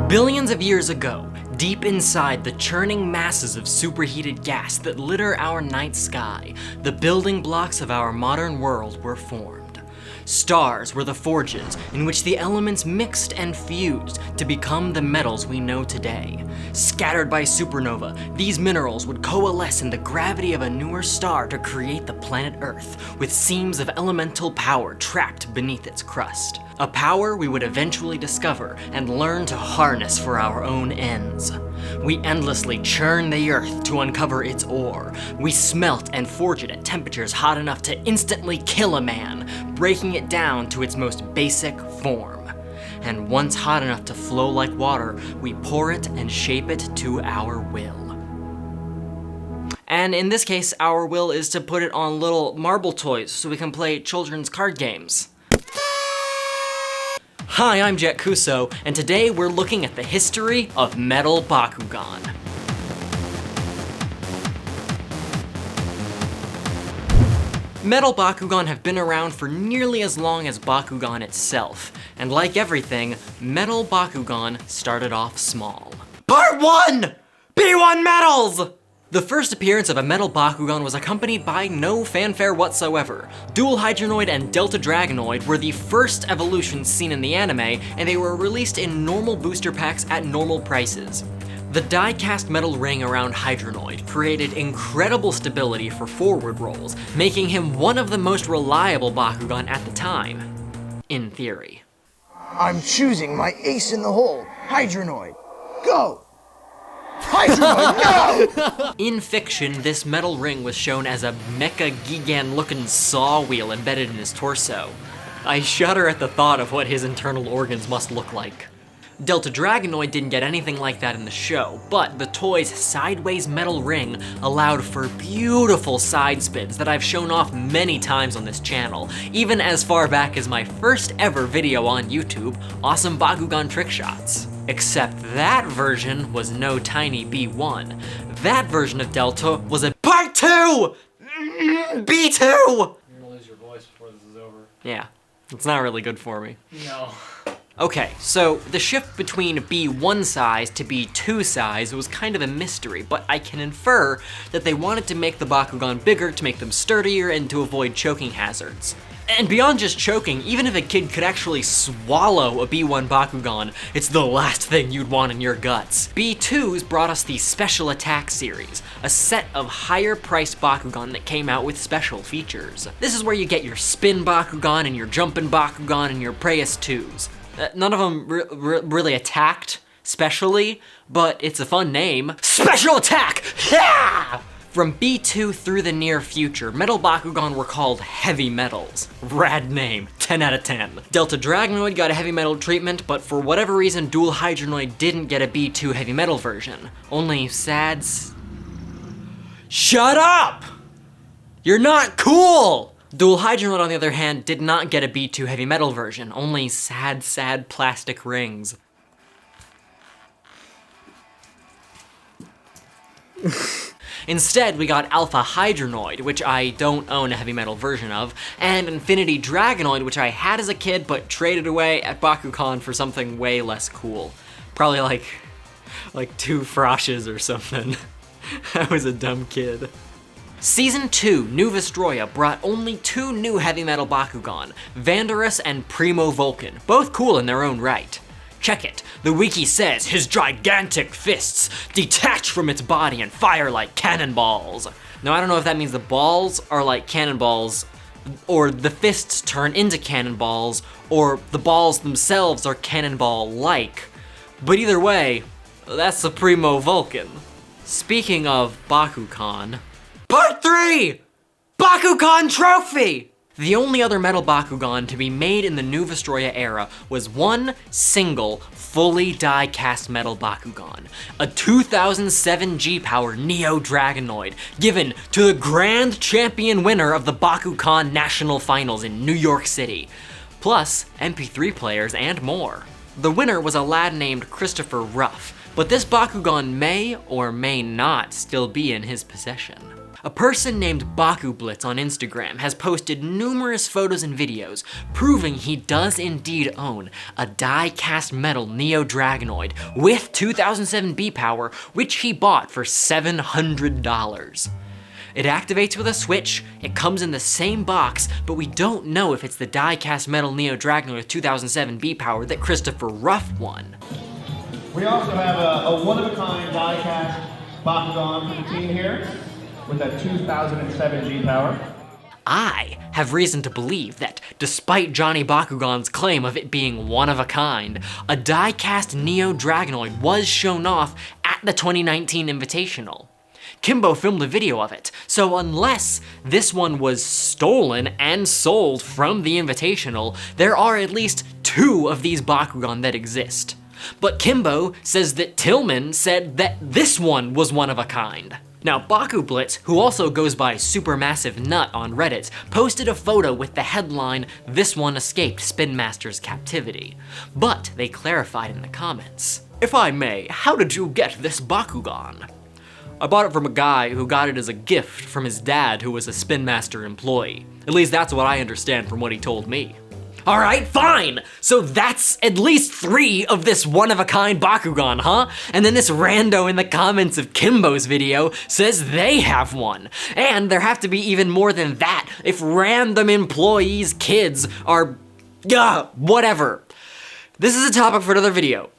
Billions of years ago, deep inside the churning masses of superheated gas that litter our night sky, the building blocks of our modern world were formed. Stars were the forges in which the elements mixed and fused to become the metals we know today. Scattered by supernova, these minerals would coalesce in the gravity of a newer star to create the planet Earth, with seams of elemental power trapped beneath its crust. A power we would eventually discover and learn to harness for our own ends. We endlessly churn the Earth to uncover its ore. We smelt and forge it at temperatures hot enough to instantly kill a man, breaking it down to its most basic form. And once hot enough to flow like water, we pour it and shape it to our will. And in this case, our will is to put it on little marble toys so we can play children's card games. Hi, I'm JettKuso, and today we're looking at the history of Metal Bakugan. Metal Bakugan have been around for nearly as long as Bakugan itself, and like everything, Metal Bakugan started off small. Part 1! B1 Metals! The first appearance of a Metal Bakugan was accompanied by no fanfare whatsoever. Dual Hydronoid and Delta Dragonoid were the first evolutions seen in the anime, and they were released in normal booster packs at normal prices. The die-cast metal ring around Hydronoid created incredible stability for forward rolls, making him one of the most reliable Bakugan at the time. In theory. I'm choosing my ace in the hole, Hydronoid. Go! Hydronoid, no! In fiction, this metal ring was shown as a mecha Gigan-looking saw wheel embedded in his torso. I shudder at the thought of what his internal organs must look like. Delta Dragonoid didn't get anything like that in the show, but the toy's sideways metal ring allowed for beautiful side spins that I've shown off many times on this channel, even as far back as my first ever video on YouTube, Awesome Bakugan Trick Shots. Except that version was no tiny B1. That version of Delta was a Part 2! B2! You're gonna lose your voice before this is over. Yeah, it's not really good for me. No. Okay, so the shift between B1 size to B2 size was kind of a mystery, but I can infer that they wanted to make the Bakugan bigger to make them sturdier and to avoid choking hazards. And beyond just choking, even if a kid could actually swallow a B1 Bakugan, it's the last thing you'd want in your guts. B2s brought us the Special Attack series, a set of higher priced Bakugan that came out with special features. This is where you get your Spin Bakugan and your Jumpin' Bakugan and your Preus 2s. None of them really attacked, specially, but it's a fun name. Special Attack! Yeah! From B2 through the near future, Metal Bakugan were called Heavy Metals. Rad name, 10 out of 10. Delta Dragonoid got a heavy metal treatment, but for whatever reason, Dual Hydronoid didn't get a B2 heavy metal version. Only Shut up! You're not cool! Dual Hydronoid, on the other hand, did not get a B2 heavy metal version. Only sad plastic rings. Instead, we got Alpha Hydronoid, which I don't own a heavy metal version of, and Infinity Dragonoid, which I had as a kid but traded away at Bakukhan for something way less cool. Probably like 2 Froshes or something. I was a dumb kid. Season 2, New Vestroia, brought only 2 new heavy metal Bakugan, Vandorus and Primo Vulcan, both cool in their own right. Check it. The wiki says his gigantic fists detach from its body and fire like cannonballs. Now, I don't know if that means the balls are like cannonballs, or the fists turn into cannonballs, or the balls themselves are cannonball-like. But either way, that's the Primo Vulcan. Speaking of Bakukhan, Part 3! Bakukhan Trophy! The only other Metal Bakugan to be made in the New Vestroia era was one single, fully die-cast Metal Bakugan, a 2007 G-Power Neo Dragonoid, given to the grand champion winner of the Bakukhan National Finals in New York City, plus MP3 players and more. The winner was a lad named Christopher Ruff, but this Bakugan may or may not still be in his possession. A person named BakuBlitz on Instagram has posted numerous photos and videos proving he does indeed own a die-cast metal Neo Dragonoid with 2007 B power, which he bought for $700. It activates with a switch, it comes in the same box, but we don't know if it's the die-cast metal Neo Dragonoid with 2007 B power that Christopher Ruff won. We also have a one-of-a-kind die-cast Bakugan for the team here, with that 2007 G power. I have reason to believe that, despite Johnny Bakugan's claim of it being one of a kind, a die-cast Neo Dragonoid was shown off at the 2019 Invitational. Kimbo filmed a video of it, so unless this one was stolen and sold from the Invitational, there are at least 2 of these Bakugan that exist. But Kimbo says that Tillman said that this one was one of a kind. Now, BakuBlitz, who also goes by Supermassive Nut on Reddit, posted a photo with the headline, "This one escaped Spin Master's captivity." But they clarified in the comments. "If I may, how did you get this Bakugan?" "I bought it from a guy who got it as a gift from his dad who was a Spin Master employee. At least that's what I understand from what he told me." Alright, fine! So that's at least 3 of this one-of-a-kind Bakugan, huh? And then this rando in the comments of Kimbo's video says they have one. And there have to be even more than that if random employees' kids are... whatever. This is a topic for another video.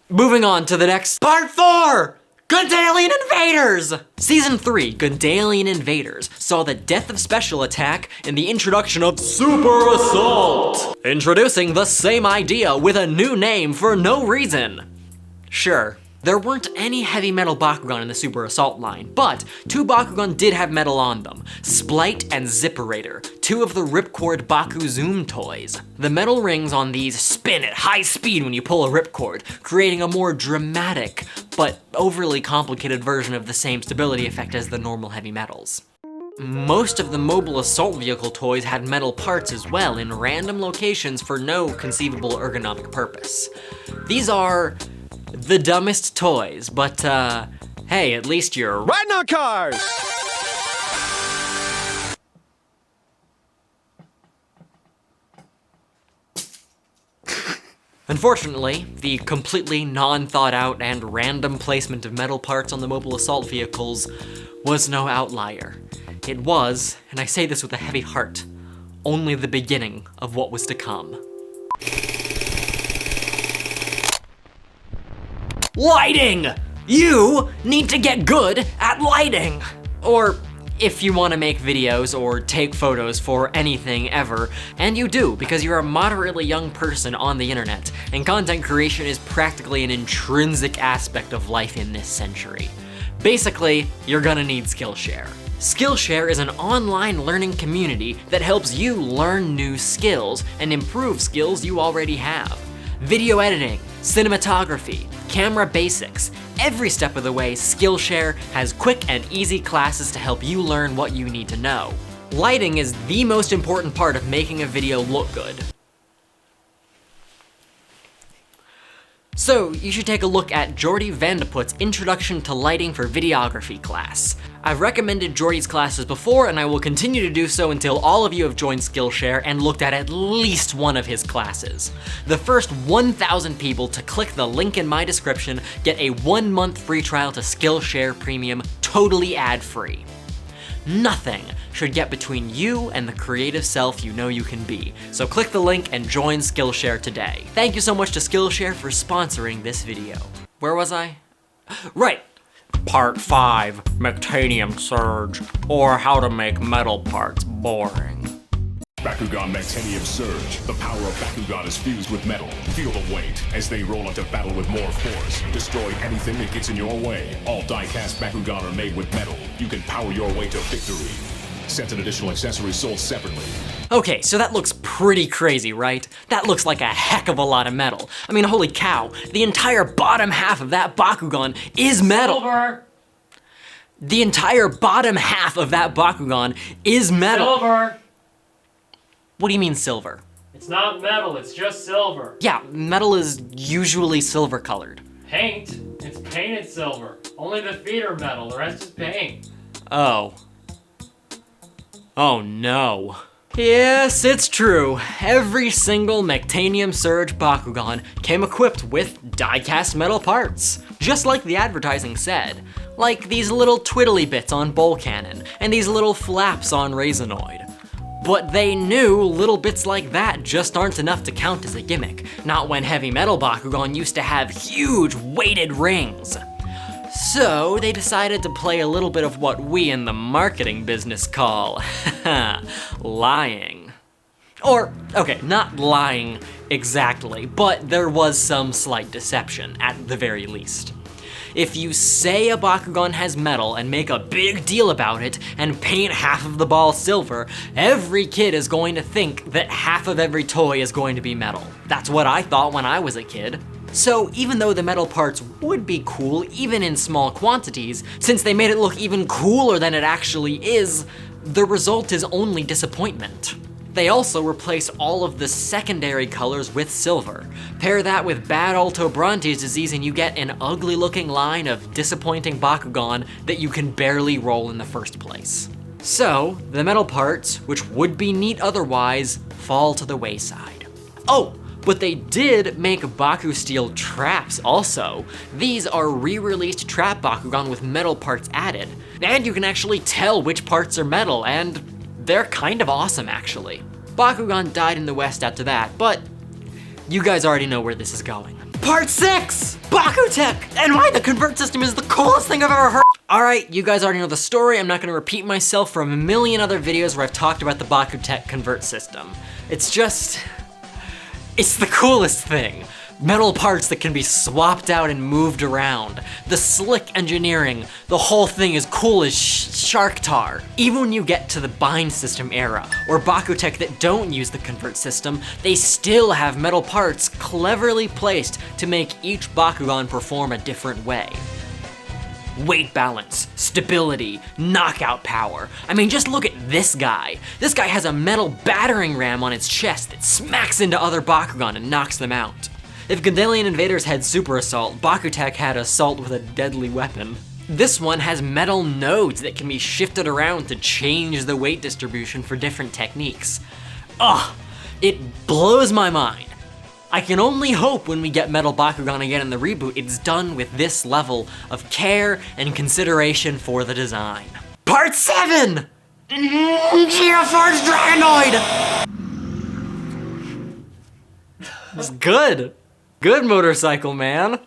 Moving on to the next... Part 4! Gundalian Invaders! Season 3, Gundalian Invaders, saw the death of Special Attack and the introduction of Super Assault! Introducing the same idea with a new name for no reason. Sure, there weren't any heavy metal Bakugan in the Super Assault line, but 2 Bakugan did have metal on them, Splite and Zipperator, 2 of the Ripcord Baku Zoom toys. The metal rings on these spin at high speed when you pull a ripcord, creating a more dramatic, but overly complicated version of the same stability effect as the normal heavy metals. Most of the mobile assault vehicle toys had metal parts as well in random locations for no conceivable ergonomic purpose. These are the dumbest toys, but hey, at least you're riding on cars! Unfortunately, the completely non-thought-out and random placement of metal parts on the mobile assault vehicles was no outlier. It was, and I say this with a heavy heart, only the beginning of what was to come. Lighting! You need to get good at lighting! Or if you want to make videos or take photos for anything ever, and you do because you're a moderately young person on the internet, and content creation is practically an intrinsic aspect of life in this century. Basically, you're gonna need Skillshare. Skillshare is an online learning community that helps you learn new skills and improve skills you already have. Video editing, cinematography, camera basics, every step of the way, Skillshare has quick and easy classes to help you learn what you need to know. Lighting is the most important part of making a video look good. So, you should take a look at Jordy Vandeput's Introduction to Lighting for Videography class. I've recommended Jordy's classes before, and I will continue to do so until all of you have joined Skillshare and looked at least one of his classes. The first 1,000 people to click the link in my description get a 1-month free trial to Skillshare Premium, totally ad-free. Nothing should get between you and the creative self you know you can be. So click the link and join Skillshare today. Thank you so much to Skillshare for sponsoring this video. Where was I? Right. Part 5, Mectanium Surge, or how to make metal parts boring. Bakugan Mectanium Surge. The power of Bakugan is fused with metal. Feel the weight as they roll into battle with more force. Destroy anything that gets in your way. All die-cast Bakugan are made with metal. You can power your way to victory. Sent an additional accessory sold separately. Okay, so that looks pretty crazy, right? That looks like a heck of a lot of metal. I mean, holy cow, the entire bottom half of that Bakugan is metal. Silver! The entire bottom half of that Bakugan is metal. Silver! What do you mean silver? It's not metal, it's just silver. Yeah, metal is usually silver colored. Paint? It's painted silver. Only the feet are metal, the rest is paint. Oh. Oh no. Yes, it's true. Every single Mectanium Surge Bakugan came equipped with die-cast metal parts, just like the advertising said. Like these little twiddly bits on Bowl Cannon, and these little flaps on Dragonoid. But they knew little bits like that just aren't enough to count as a gimmick, not when Heavy Metal Bakugan used to have huge weighted rings. So they decided to play a little bit of what we in the marketing business call lying. Or, okay, not lying exactly, but there was some slight deception at the very least. If you say a Bakugan has metal and make a big deal about it and paint half of the ball silver, every kid is going to think that half of every toy is going to be metal. That's what I thought when I was a kid. So even though the metal parts would be cool, even in small quantities, since they made it look even cooler than it actually is, the result is only disappointment. They also replace all of the secondary colors with silver. Pair that with bad Alto Bronte's disease and you get an ugly looking line of disappointing Bakugan that you can barely roll in the first place. So, the metal parts, which would be neat otherwise, fall to the wayside. Oh! But they did make Baku Steel traps also. These are re-released trap Bakugan with metal parts added. And you can actually tell which parts are metal, and they're kind of awesome actually. Bakugan died in the West after that, but you guys already know where this is going. Part 6! Bakutech! And why the convert system is the coolest thing I've ever heard! Alright, you guys already know the story. I'm not gonna repeat myself from a million other videos where I've talked about the Bakutech convert system. It's the coolest thing. Metal parts that can be swapped out and moved around. The slick engineering, the whole thing is cool as shark tar. Even when you get to the bind system era, or Bakutech that don't use the convert system, they still have metal parts cleverly placed to make each Bakugan perform a different way. Weight balance, stability, knockout power. I mean, just look at this guy. This guy has a metal battering ram on its chest that smacks into other Bakugan and knocks them out. If Gandalian Invaders had Super Assault, Bakutech had Assault with a deadly weapon. This one has metal nodes that can be shifted around to change the weight distribution for different techniques. Ugh, it blows my mind. I can only hope when we get Metal Bakugan again in the reboot, it's done with this level of care and consideration for the design. Part 7! Geoforce Dragonoid! It's good. Good motorcycle, man.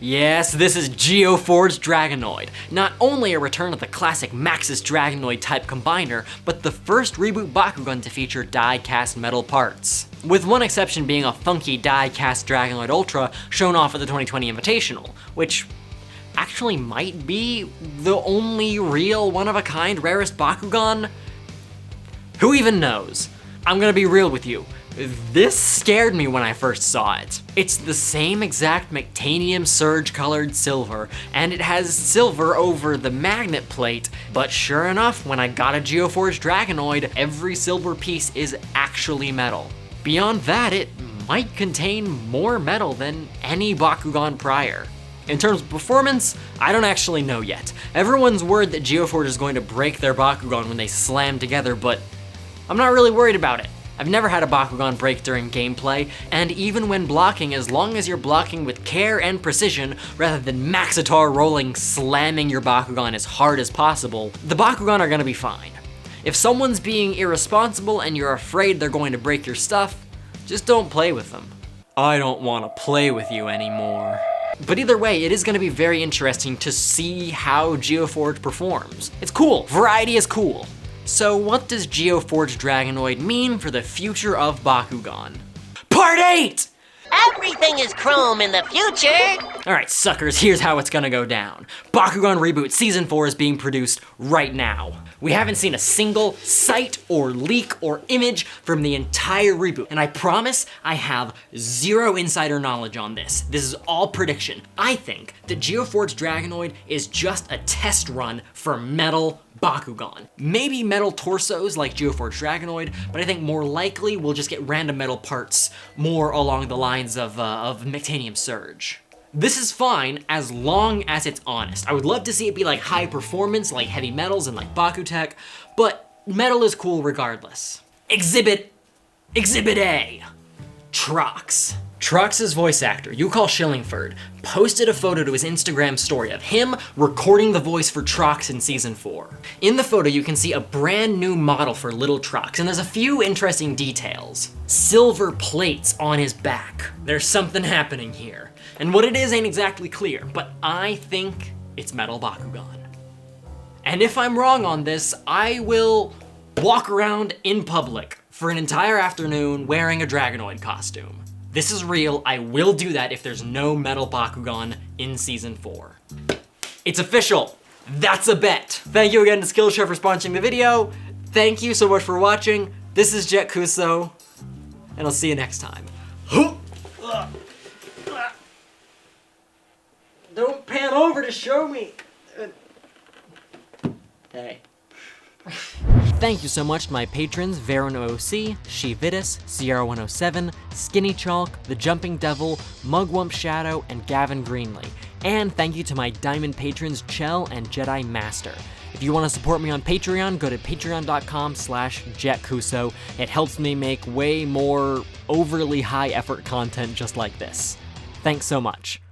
Yes, this is Geoforce Dragonoid. Not only a return of the classic Maxis Dragonoid type combiner, but the first reboot Bakugan to feature die-cast metal parts. With one exception being a funky die-cast Dragonoid Ultra shown off at the 2020 Invitational, which actually might be the only real one-of-a-kind rarest Bakugan? Who even knows? I'm gonna be real with you. This scared me when I first saw it. It's the same exact Mectanium Surge colored silver, and it has silver over the magnet plate, but sure enough, when I got a Geoforce Dragonoid, every silver piece is actually metal. Beyond that, it might contain more metal than any Bakugan prior. In terms of performance, I don't actually know yet. Everyone's worried that Geoforce is going to break their Bakugan when they slam together, but I'm not really worried about it. I've never had a Bakugan break during gameplay, and even when blocking, as long as you're blocking with care and precision, rather than Maxitar rolling, slamming your Bakugan as hard as possible, the Bakugan are gonna be fine. If someone's being irresponsible and you're afraid they're going to break your stuff, just don't play with them. I don't wanna play with you anymore. But either way, it is gonna be very interesting to see how Geoforge performs. It's cool, variety is cool. So what does Geoforce Dragonoid mean for the future of Bakugan? Part 8! Everything is chrome in the future! Alright, suckers, here's how it's gonna go down. Bakugan Reboot Season 4 is being produced right now. We haven't seen a single sight or leak or image from the entire reboot, and I promise I have zero insider knowledge on this. This is all prediction. I think that Geoforce Dragonoid is just a test run for Metal Bakugan. Maybe metal torsos like Geoforged Dragonoid, but I think more likely we'll just get random metal parts more along the lines of Mectanium Surge. This is fine as long as it's honest. I would love to see it be like high performance, like heavy metals and like Bakutech, but metal is cool regardless. Exhibit A, Trox. Trox's voice actor, Yukal Shillingford, posted a photo to his Instagram story of him recording the voice for Trox in Season 4. In the photo, you can see a brand new model for little Trox, and there's a few interesting details. Silver plates on his back. There's something happening here. And what it is ain't exactly clear, but I think it's Metal Bakugan. And if I'm wrong on this, I will walk around in public for an entire afternoon wearing a Dragonoid costume. This is real, I will do that if there's no Metal Bakugan in Season 4. It's official, that's a bet. Thank you again to Skillshare for sponsoring the video. Thank you so much for watching. This is JettKuso, and I'll see you next time. Don't pan over to show me. Hey. Thank you so much to my patrons VarronOoC, SheVitus, Sierra107, Skinny Chalk, The Jumping Devil, MugwumpShadow, and Gavin Greenlee. And thank you to my diamond patrons Chell and Jedi Master. If you want to support me on Patreon, go to patreon.com/JettKuso. It helps me make way more overly high effort content just like this. Thanks so much.